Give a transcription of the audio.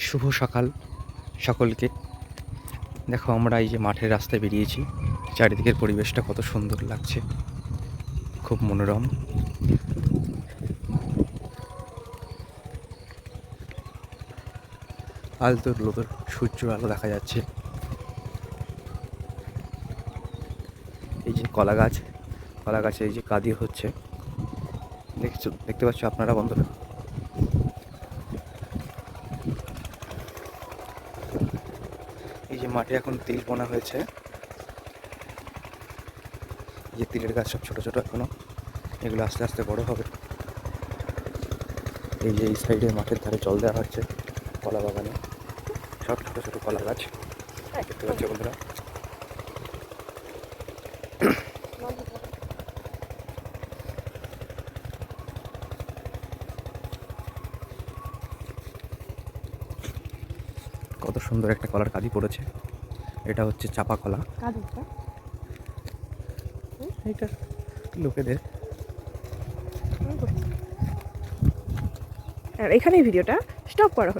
শুভ সকাল সকলকে। দেখো আমরা এই যে মাঠের রাস্তায় বেরিয়েছি, চারিদিকের পরিবেশটা কত সুন্দর লাগছে, খুব মনোরম। আলতোর লোতোর সূর্য আলো দেখা যাচ্ছে। এই যে কলা গাছ, কলা গাছে এই যে কাঁদি হচ্ছে, দেখতে পাচ্ছ আপনারা বন্ধুরা। এই যে মাঠে এখন তিল বোনা হয়েছে, যে তিলের গাছ সব ছোট ছোট এখনো, এগুলো আস্তে আস্তে বড় হবে। এই যে এই সাইডে মাঠের ধারে জল দেওয়া হচ্ছে, কলা বাগানে সব ছোট ছোট কলা গাছ দেখতে পাচ্ছ বন্ধুরা। কত সুন্দর একটা কলার কাঁদি পড়েছে, এটা হচ্ছে চাপা কলা। এটা লোকেদের। আর এখানেই ভিডিওটা স্টপ করা হলো।